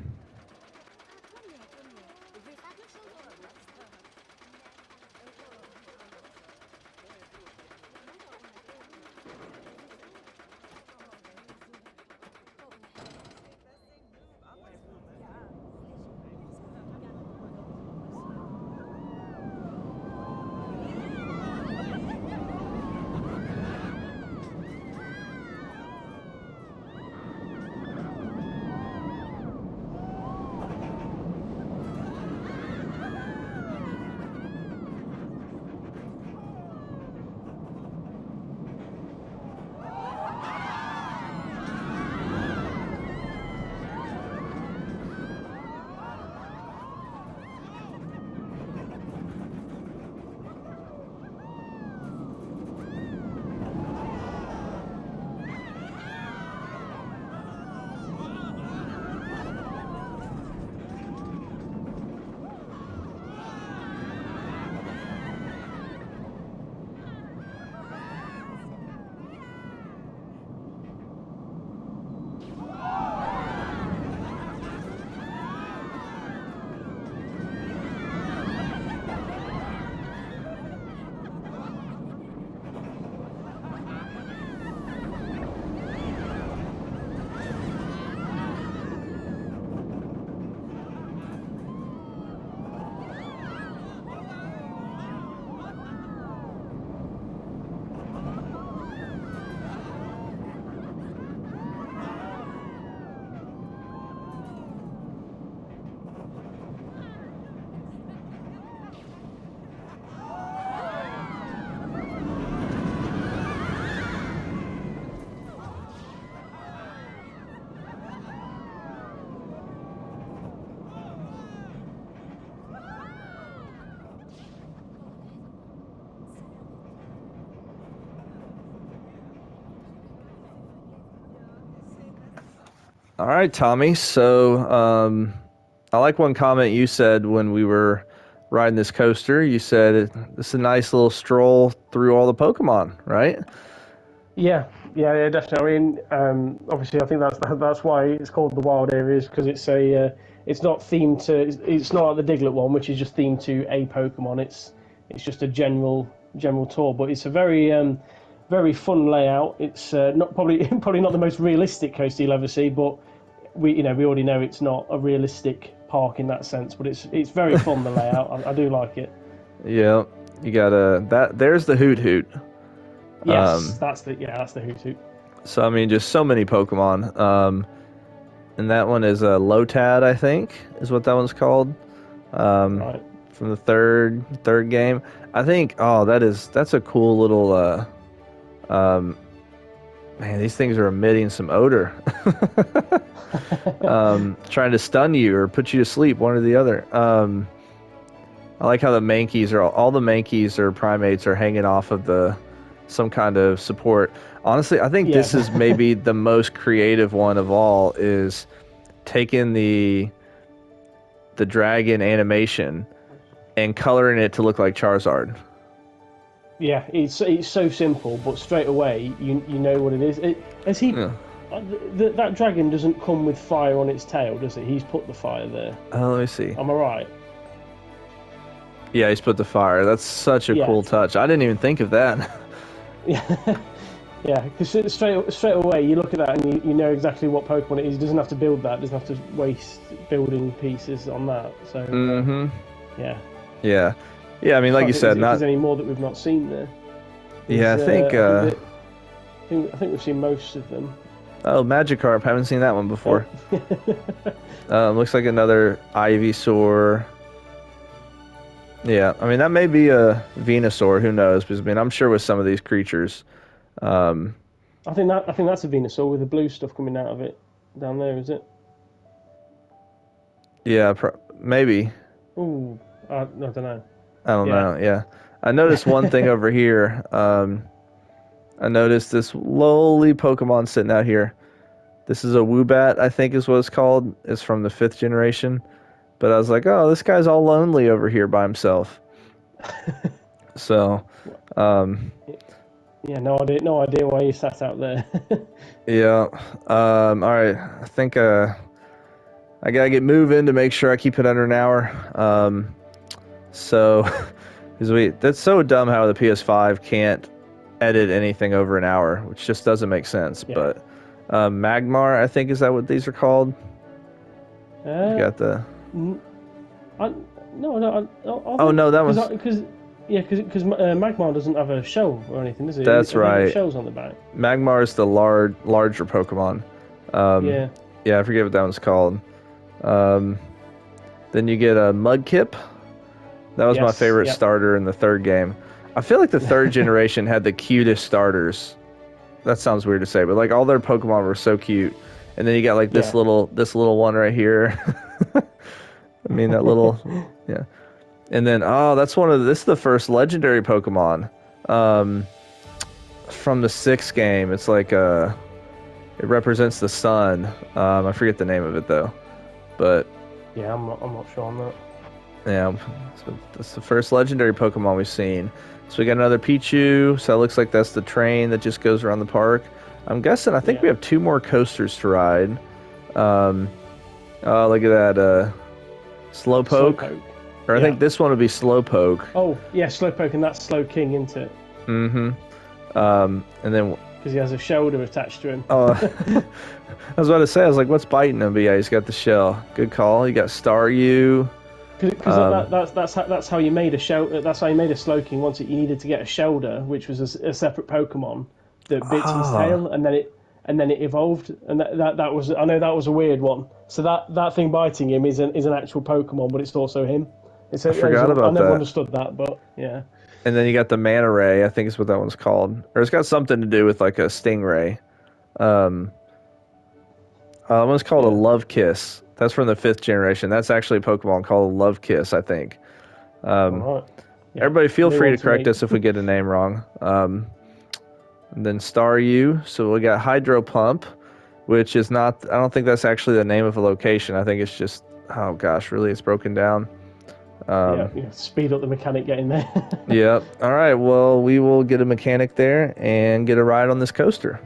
[SPEAKER 1] All right, Tommy. So, I like one comment you said when we were riding this coaster. You said it's a nice little stroll through all the Pokemon, right?
[SPEAKER 2] Yeah, definitely. I mean, obviously, I think that's why it's called the Wild Areas because it's not themed to, it's not like the Diglett one, which is just themed to a Pokemon. It's just a general tour, but it's a very fun layout. It's not probably probably not the most realistic coaster you'll ever see, but we already know it's not a realistic park in that sense. But it's very fun, the layout. I do like it.
[SPEAKER 1] Yeah, you got that. There's the Hoot Hoot.
[SPEAKER 2] Yes, that's the Hoot Hoot.
[SPEAKER 1] So I mean, just so many Pokemon. And that one is a Lotad, I think, is what that one's called.
[SPEAKER 2] Right.
[SPEAKER 1] From the third game. I think. Oh, that's a cool little. Man, these things are emitting some odor. Trying to stun you or put you to sleep, one or the other. I like how the Mankeys are all the Mankeys or primates are hanging off of some kind of support. Honestly, I think this is maybe the most creative one of all, is taking the dragon animation and coloring it to look like Charizard.
[SPEAKER 2] Yeah, it's so simple, but straight away you know what it is. As he,
[SPEAKER 1] Yeah.
[SPEAKER 2] that dragon doesn't come with fire on its tail, does it? He's put the fire there.
[SPEAKER 1] Let me see.
[SPEAKER 2] Am I right?
[SPEAKER 1] Yeah, he's put the fire. That's such a cool touch. I didn't even think of that.
[SPEAKER 2] Yeah, yeah. Because straight away you look at that and you know exactly what Pokemon it is. He doesn't have to build that. Doesn't have to waste building pieces on that. So yeah.
[SPEAKER 1] Yeah. Yeah, I mean, like you said,
[SPEAKER 2] if there's any more that we've not seen there.
[SPEAKER 1] Yeah, I think
[SPEAKER 2] we've seen most of them.
[SPEAKER 1] Oh, Magikarp. Haven't seen that one before. Looks like another Ivysaur. Yeah, I mean, that may be a Venusaur. Who knows? Because I mean, I'm sure with some of these creatures.
[SPEAKER 2] I think that's a Venusaur with the blue stuff coming out of it down there. Is it?
[SPEAKER 1] Yeah, maybe.
[SPEAKER 2] Ooh, I don't know.
[SPEAKER 1] I don't know. Yeah, I noticed one thing over here. I noticed this lowly Pokemon sitting out here. This is a Woobat, I think is what it's called. It's from the 5th generation. But I was like, oh, this guy's all lonely over here by himself. So,
[SPEAKER 2] yeah, no idea why you sat out there.
[SPEAKER 1] yeah. All right. I think I gotta get moving to make sure I keep it under an hour. So, that's so dumb how the PS5 can't edit anything over an hour, which just doesn't make sense. Yeah. But Magmar, I think, is that what these are called? You got the.
[SPEAKER 2] No,
[SPEAKER 1] that was
[SPEAKER 2] because Magmar doesn't have a shell or anything, does it?
[SPEAKER 1] That's right.
[SPEAKER 2] Shells on the back.
[SPEAKER 1] Magmar is the larger Pokemon. Yeah, I forget what that one's called. Then you get a Mudkip. That was my favorite starter in the 3rd game. I feel like the 3rd generation had the cutest starters. That sounds weird to say, but like all their Pokemon were so cute. And then you got like this little one right here. I mean, that little, yeah. And then, this is the first legendary Pokemon from the 6th game. It's like, it represents the sun. I forget the name of it, though. But.
[SPEAKER 2] Yeah, I'm not sure on that.
[SPEAKER 1] Yeah, so that's the first legendary Pokemon we've seen. So we got another Pichu. So it looks like that's the train that just goes around the park. I'm guessing, I think we have 2 more coasters to ride. Look at that, Slowpoke. Or I think this one would be Slowpoke.
[SPEAKER 2] Oh, yeah, Slowpoke, and that's Slow King, isn't it?
[SPEAKER 1] Mm-hmm. And then...
[SPEAKER 2] Because he has a shoulder attached to him.
[SPEAKER 1] Oh, I was about to say, I was like, what's biting him? But yeah, he's got the shell. Good call. You got Staryu.
[SPEAKER 2] Because that's how you made a shoulder. That's how you made a Slowking. Once you needed to get a shoulder, which was a separate Pokemon that bit his tail, and then it evolved. And that was, I know that was a weird one. So that thing biting him is an actual Pokemon, but it's also him.
[SPEAKER 1] I forgot about that.
[SPEAKER 2] I never understood that, but yeah.
[SPEAKER 1] And then you got the Manta Ray, I think is what that one's called, or it's got something to do with like a stingray. One's called a Love Kiss. That's from the 5th generation. That's actually a Pokemon called a Love Kiss, I think. Everybody feel free to correct us if we get a name wrong. And then Staryu. So we got Hydro Pump. which is not. I don't think that's actually the name of a location. I think it's just. Oh gosh, really? It's broken down.
[SPEAKER 2] Yeah, speed up the mechanic getting there.
[SPEAKER 1] Yep. All right. Well, we will get a mechanic there and get a ride on this coaster.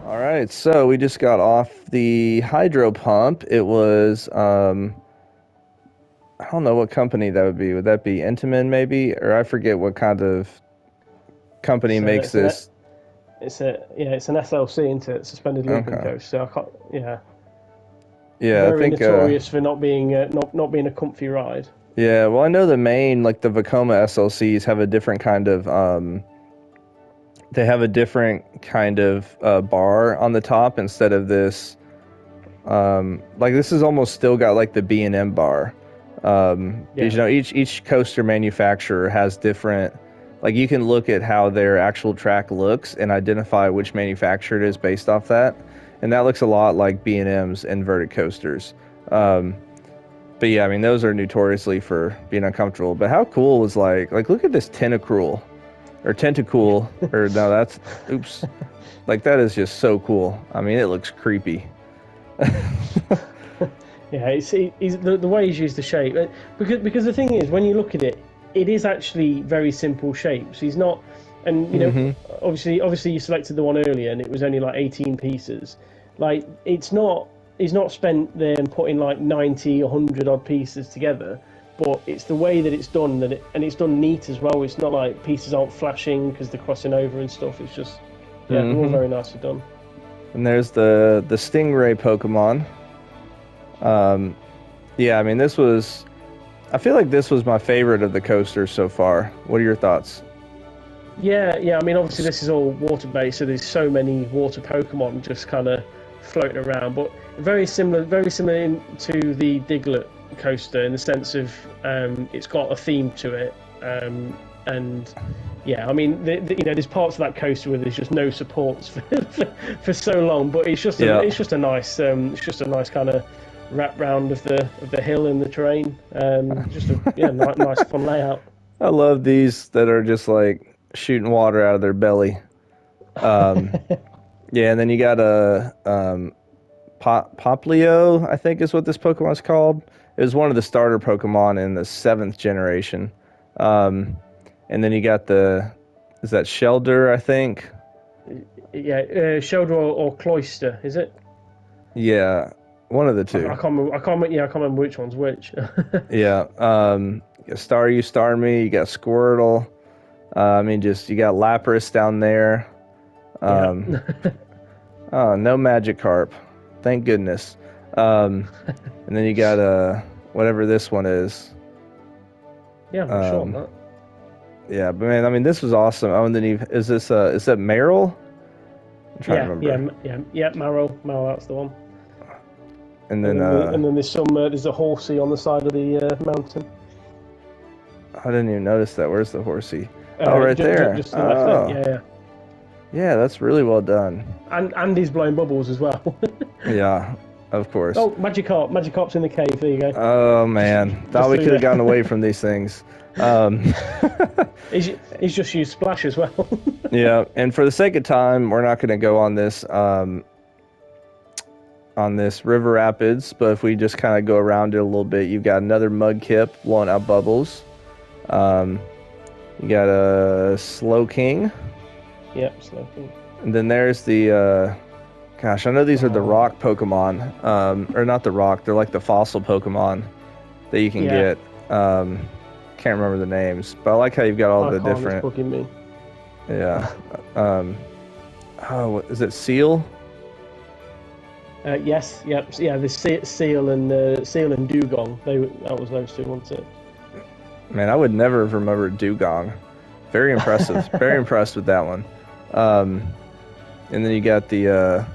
[SPEAKER 1] All right, so we just got off the hydro pump. It was, I don't know what company that would be. Would that be Intamin maybe? Or I forget what kind of company makes this.
[SPEAKER 2] It's an SLC, isn't it? Suspended looping coast. So I can't, yeah.
[SPEAKER 1] Yeah,
[SPEAKER 2] Very
[SPEAKER 1] I think
[SPEAKER 2] notorious for not being not being a comfy ride.
[SPEAKER 1] Yeah, well, I know the main, like the Vekoma SLCs have a different kind of, they have a different kind of bar on the top instead of this. Like this is almost still got like the B&M bar. Because, you know, each coaster manufacturer has different, like you can look at how their actual track looks and identify which manufacturer it is based off that. And that looks a lot like B&M's inverted coasters. But yeah, I mean, those are notoriously for being uncomfortable. But how cool was like look at this tentacool, or no, that's, oops. Like that is just so cool. I mean, it looks creepy.
[SPEAKER 2] Yeah, it's the way he's used the shape. Because the thing is, when you look at it, it is actually very simple shapes. He's not, and you know, obviously you selected the one earlier, and it was only like 18 pieces. Like it's not. He's not spent there and putting like 90 or 100 odd pieces together, but it's the way that it's done and it's done neat as well. It's not like pieces aren't flashing because they're crossing over and stuff. It's just, they're all very nicely done.
[SPEAKER 1] And there's the Stingray Pokemon. Yeah, I mean, I feel like this was my favorite of the coasters so far. What are your thoughts?
[SPEAKER 2] Yeah. I mean, obviously this is all water-based, so there's so many water Pokemon just kind of floating around, but very similar to the Diglett coaster in the sense of it's got a theme to it, and yeah, I mean, you know, there's parts of that coaster where there's just no supports for so long, but it's just a nice kind of wrap round of the hill and the terrain. Just a nice fun layout.
[SPEAKER 1] I love these that are just like shooting water out of their belly. Yeah, and then you got a Poplio, I think is what this Pokemon's called. It was one of the starter Pokemon in the 7th generation. And then you got is that Shelder, I think?
[SPEAKER 2] Yeah, Shelder or Cloyster, is it?
[SPEAKER 1] Yeah, one of the two.
[SPEAKER 2] I can't remember which one's which.
[SPEAKER 1] Yeah, you got Starmie, you got Squirtle. I mean, you got Lapras down there. Oh, no Magikarp. Thank goodness. And then you got whatever this one is.
[SPEAKER 2] Yeah, I'm sure on that.
[SPEAKER 1] Yeah, but man, I mean, this was awesome. Oh, and then is that Meryl? I'm trying to remember.
[SPEAKER 2] Yeah, Marrow, that's the one.
[SPEAKER 1] And then
[SPEAKER 2] there's a horsey on the side of the mountain.
[SPEAKER 1] I didn't even notice that. Where's the horsey? Right there.
[SPEAKER 2] Just to the left. Yeah.
[SPEAKER 1] Yeah, that's really well done.
[SPEAKER 2] And he's blowing bubbles as well.
[SPEAKER 1] Yeah, of course.
[SPEAKER 2] Oh, Magikarp. Magikarp's in the cave. There you go.
[SPEAKER 1] Oh man, thought we could have gotten away from these things.
[SPEAKER 2] He's just used Splash as well.
[SPEAKER 1] Yeah, and for the sake of time, we're not going to go on this river rapids, but if we just kind of go around it a little bit, you've got another Mudkip blowing out bubbles. You got a Slow King.
[SPEAKER 2] Yep, Slow King.
[SPEAKER 1] And then there's the, gosh, I know these are the rock Pokemon, or not the rock, they're like the fossil Pokemon that you can get. Can't remember the names, but I like how you've got all the different.
[SPEAKER 2] It's bugging me.
[SPEAKER 1] Yeah. Oh, is it Seal?
[SPEAKER 2] Yes, yep, yeah. The Seal and Dugong. That was those two, wasn't it?
[SPEAKER 1] Man, I would never have remembered Dugong. Very impressive. Very impressed with that one. And then you got the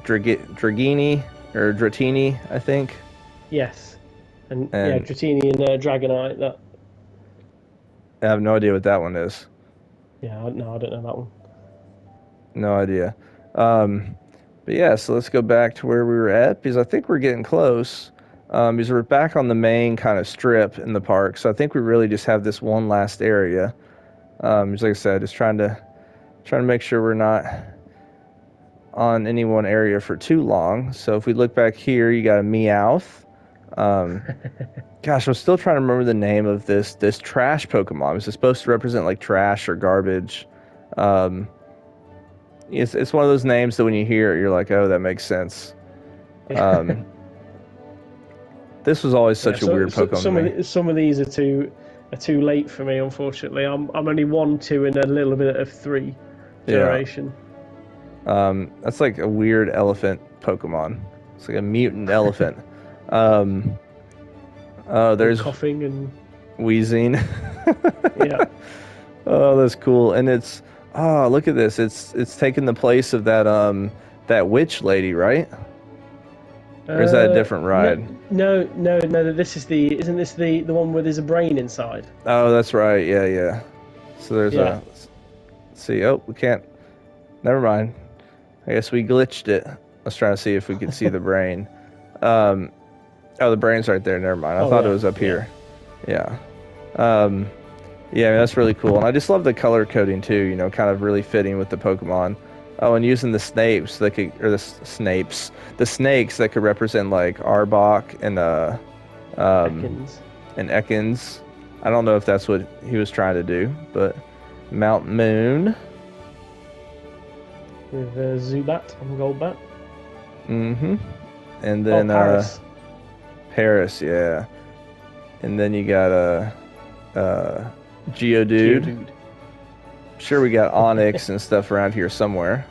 [SPEAKER 1] Dragini or Dratini, I think.
[SPEAKER 2] Yes, and yeah, Dratini and Dragonite. That.
[SPEAKER 1] I have no idea what that one is.
[SPEAKER 2] Yeah, no, I don't know that one.
[SPEAKER 1] No idea. But yeah, so let's go back to where we were at, because I think we're getting close. Because we're back on the main kind of strip in the park, so I think we really just have this one last area. Just like I said, just trying to make sure we're not on any one area for too long. So if we look back here, you got a Meowth. Gosh, I'm still trying to remember the name of this trash Pokemon. Is it supposed to represent like trash or garbage? It's one of those names that when you hear it, you're like, oh, that makes sense. This was always such a weird Pokemon.
[SPEAKER 2] Some of these are too late for me, unfortunately. I'm only 1, 2, and a little bit of 3 generation.
[SPEAKER 1] Yeah. That's like a weird elephant Pokemon. It's like a mutant elephant. There's
[SPEAKER 2] coughing and
[SPEAKER 1] wheezing.
[SPEAKER 2] Yeah.
[SPEAKER 1] Oh, that's cool. And it's look at this. It's taking the place of that witch lady, right? Or is that a different ride?
[SPEAKER 2] No. Isn't this the one where there's a brain inside?
[SPEAKER 1] Oh, that's right. Yeah. So there's a. Let's see. Oh, we can't. Never mind. I guess we glitched it. Let's try to see if we could see the brain. Oh, the brain's right there. Never mind. I thought it was up here. Yeah. Yeah, that's really cool. And I just love the color coding too, you know, kind of really fitting with the Pokemon. Oh, and using the snakes that could, or the snakes that could represent like Arbok and Ekans. I don't know if that's what he was trying to do, but Mount Moon.
[SPEAKER 2] With Zubat and Golbat.
[SPEAKER 1] Mm-hmm. And then Paris, yeah. And then you got Geodude. Sure, we got Onyx and stuff around here somewhere.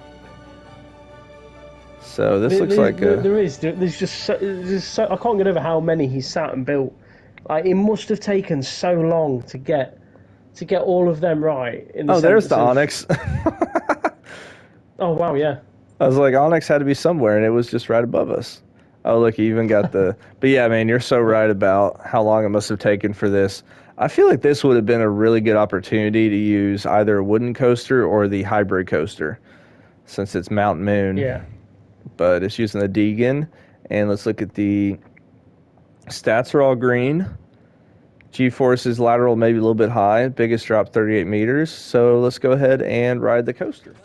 [SPEAKER 1] So this looks like
[SPEAKER 2] there's just so I can't get over how many he's sat and built. Like, it must have taken so long to get all of them right.
[SPEAKER 1] There's the Onyx.
[SPEAKER 2] Oh wow, yeah.
[SPEAKER 1] I was like, Onyx had to be somewhere, and it was just right above us. Oh, look, you even got the. But yeah, man, you're so right about how long it must have taken for this. I feel like this would have been a really good opportunity to use either a wooden coaster or the hybrid coaster, since it's Mount Moon.
[SPEAKER 2] Yeah.
[SPEAKER 1] But it's using the Deegan, and let's look at the stats are all green. G-force is lateral, maybe a little bit high. Biggest drop, 38 meters. So let's go ahead and ride the coaster.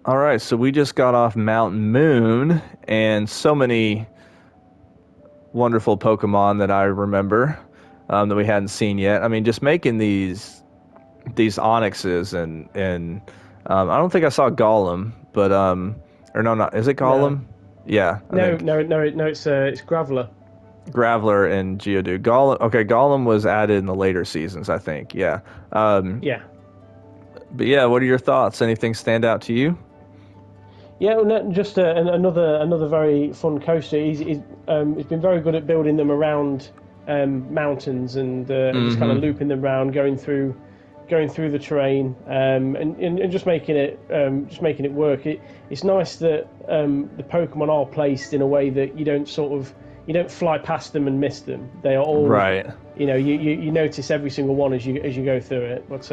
[SPEAKER 1] All right, so we just got off Mount Moon, and so many wonderful Pokemon that I remember that we hadn't seen yet. I mean, just making these Onyxes and I don't think I saw Golem, but or no, not is it
[SPEAKER 2] No,
[SPEAKER 1] Golem? Yeah, I
[SPEAKER 2] no,
[SPEAKER 1] think
[SPEAKER 2] no, no, no. It's Graveler.
[SPEAKER 1] Graveler and Geodude. Golem, okay, Golem was added in the later seasons, I think. Yeah, um,
[SPEAKER 2] Yeah.
[SPEAKER 1] but yeah, what are your thoughts? Anything stand out to you?
[SPEAKER 2] Yeah, well, no, just another very fun coaster. He's been very good at building them around mountains and just kind of
[SPEAKER 1] Mm-hmm.
[SPEAKER 2] looping them around, going through the terrain, and just making it work. It's nice that the Pokemon are placed in a way that you don't fly past them and miss them. They are all,
[SPEAKER 1] Right.
[SPEAKER 2] you notice every single one as you go through it. But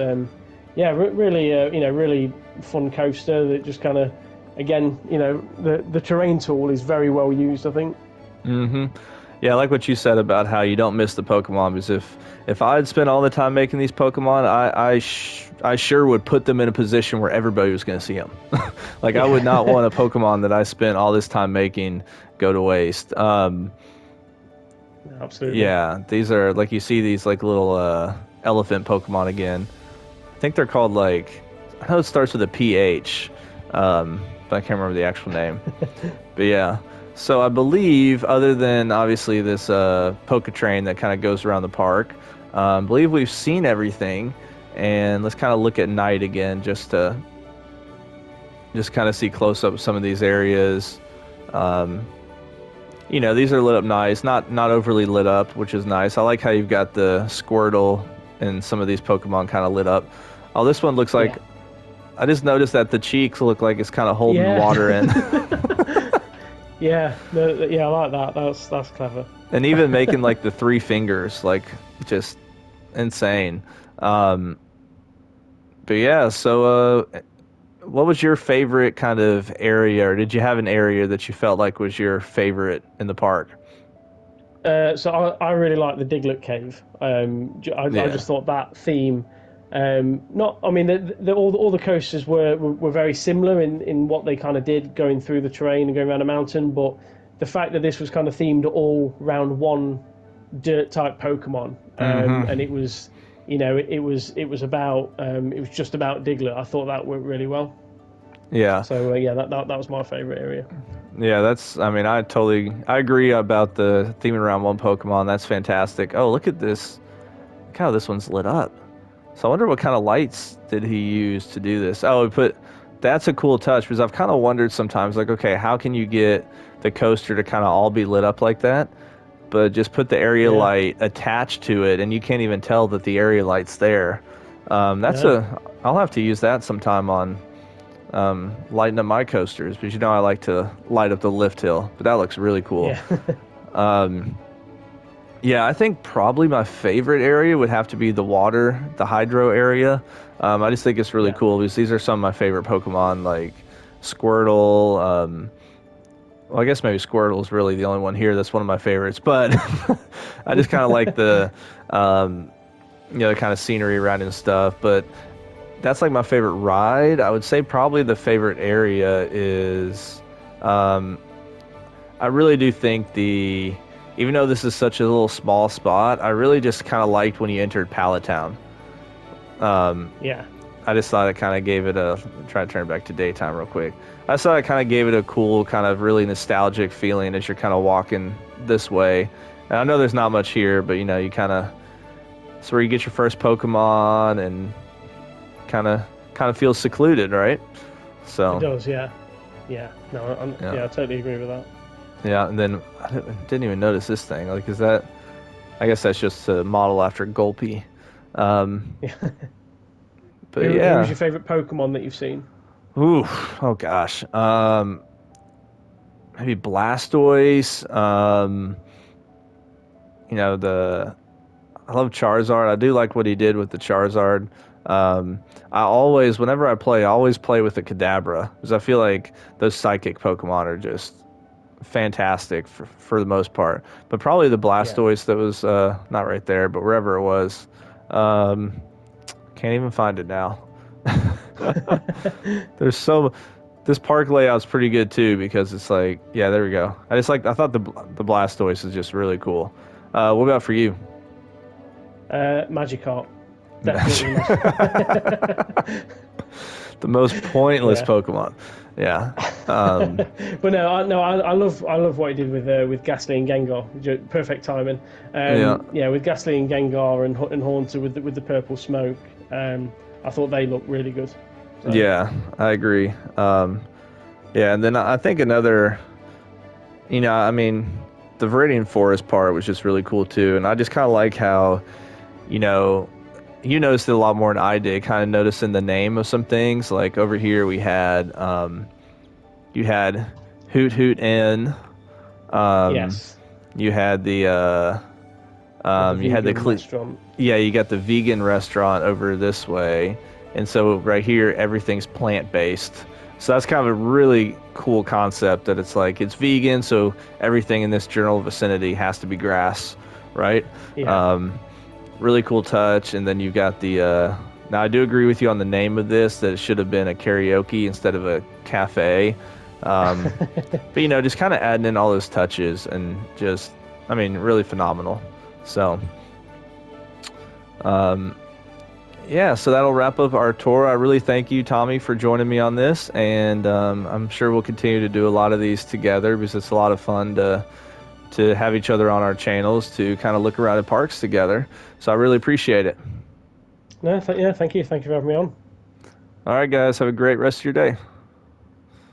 [SPEAKER 2] yeah, really really fun coaster that just kind of, again, the terrain tool is very well used, I think.
[SPEAKER 1] Mm-hmm. Yeah, I like what you said about how you don't miss the Pokemon because if I had spent all the time making these Pokemon, I sure would put them in a position where everybody was going to see them. Like I would not want a Pokemon that I spent all this time making go to waste.
[SPEAKER 2] Absolutely.
[SPEAKER 1] Yeah, these are like you see these like little elephant Pokemon again. I think they're called like I know it starts with a PH, but I can't remember the actual name. But yeah, so I believe other than obviously this Poke Train that kind of goes around the park, I believe we've seen everything. And let's kind of look at night again, just kind of see close up some of these areas. Um, these are lit up nice, not overly lit up, which is nice. I like how you've got the Squirtle and some of these Pokemon kind of lit up. Oh, this one looks like
[SPEAKER 2] Yeah.
[SPEAKER 1] I just noticed that the cheeks look like it's kind of holding
[SPEAKER 2] Yeah.
[SPEAKER 1] water in.
[SPEAKER 2] Yeah. No, yeah, I like that. That's clever.
[SPEAKER 1] And even making like the three fingers, like just insane. Um, but yeah, so what was your favorite kind of area, or did you have an area that you felt like was your favorite in the park?
[SPEAKER 2] So I really like the Diglett Cave. I
[SPEAKER 1] Yeah.
[SPEAKER 2] just thought that theme. Not, I mean, all the coasters were very similar in what they kind of did, going through the terrain and going around a mountain. But the fact that this was kind of themed all around one dirt type Pokemon,
[SPEAKER 1] Mm-hmm.
[SPEAKER 2] and it was, it was just about Diglett. I thought that worked really well.
[SPEAKER 1] Yeah.
[SPEAKER 2] So yeah, that was my favorite area.
[SPEAKER 1] Yeah, I mean, I agree about the theming around one Pokemon. That's fantastic. Oh, look at this. Look how this one's lit up. So I wonder what kind of lights did he use to do this? Oh, that's a cool touch because I've kind of wondered sometimes, like, okay, how can you get the coaster to kind of all be lit up like that? But just put the area
[SPEAKER 2] Yeah.
[SPEAKER 1] light attached to it, and you can't even tell that the area light's there.
[SPEAKER 2] No.
[SPEAKER 1] I'll have to use that sometime on lighting up my coasters because I like to light up the lift hill, but that looks really cool.
[SPEAKER 2] Yeah.
[SPEAKER 1] Um, yeah, I think probably my favorite area would have to be the hydro area. I just think it's really
[SPEAKER 2] Yeah.
[SPEAKER 1] cool because these are some of my favorite Pokemon, like Squirtle. Well, I guess maybe Squirtle is really the only one here that's one of my favorites, but I just kind of like um, the kind of scenery around it and stuff. But that's like my favorite ride. I would say probably the favorite area is, um, I really do think even though this is such a little small spot, I really just kind of liked when you entered Pallet Town. Um,
[SPEAKER 2] Yeah.
[SPEAKER 1] I just thought it kind of gave it try to turn it back to daytime real quick. I just thought it kind of gave it a cool, kind of really nostalgic feeling as you're kind of walking this way. And I know there's not much here, but you kind of, it's where you get your first Pokemon and kind of feels secluded, right?
[SPEAKER 2] It
[SPEAKER 1] So
[SPEAKER 2] does. Yeah. Yeah. No.
[SPEAKER 1] yeah,
[SPEAKER 2] Yeah. I totally agree with that.
[SPEAKER 1] yeah. And then I didn't even notice this thing. Like, is that? I guess that's just a model after Gulpy. Um,
[SPEAKER 2] Yeah.
[SPEAKER 1] but
[SPEAKER 2] Who's
[SPEAKER 1] yeah.
[SPEAKER 2] your favorite Pokemon that you've seen?
[SPEAKER 1] Ooh. Oh gosh. Maybe Blastoise. The I love Charizard. I do like what he did with the Charizard. Um, whenever I always play with the Kadabra because I feel like those psychic Pokemon are just fantastic for the most part. But probably the
[SPEAKER 2] Yeah.
[SPEAKER 1] Blastoise that was not right there, but wherever it was. Um, can't even find it now. There's so this park layout's pretty good too because it's like, yeah, there we go. I thought the Blastoise is just really cool. What about for you?
[SPEAKER 2] Magikarp, definitely.
[SPEAKER 1] The most pointless
[SPEAKER 2] Yeah.
[SPEAKER 1] Pokemon. Yeah.
[SPEAKER 2] But I love what he did with Ghastly and Gengar. Perfect timing. With Ghastly and Gengar and Haunter with the purple smoke. I thought they looked really good. So.
[SPEAKER 1] Yeah, I agree. Yeah, and then I think another, I mean, the Viridian Forest part was just really cool too, and I just kind of like how, you noticed it a lot more than I did, kind of noticing the name of some things. Like over here we had, you had Hoot Hoot Inn.
[SPEAKER 2] Yes.
[SPEAKER 1] You had the, you had the
[SPEAKER 2] restaurant.
[SPEAKER 1] Yeah, you got the vegan restaurant over this way, and so right here everything's plant-based. So that's kind of a really cool concept that it's like it's vegan, so everything in this general vicinity has to be grass, right?
[SPEAKER 2] Yeah.
[SPEAKER 1] Really cool touch. And then you've got the now I do agree with you on the name of this, that it should have been a karaoke instead of a cafe. But just kind of adding in all those touches and just, I mean, really phenomenal. So yeah, so that'll wrap up our tour. I really thank you, Tommy, for joining me on this, and I'm sure we'll continue to do a lot of these together because it's a lot of fun to have each other on our channels to kind of look around at parks together. So I really appreciate it.
[SPEAKER 2] No, thank you. Thank you for having me on.
[SPEAKER 1] All right, guys, have a great rest of your day.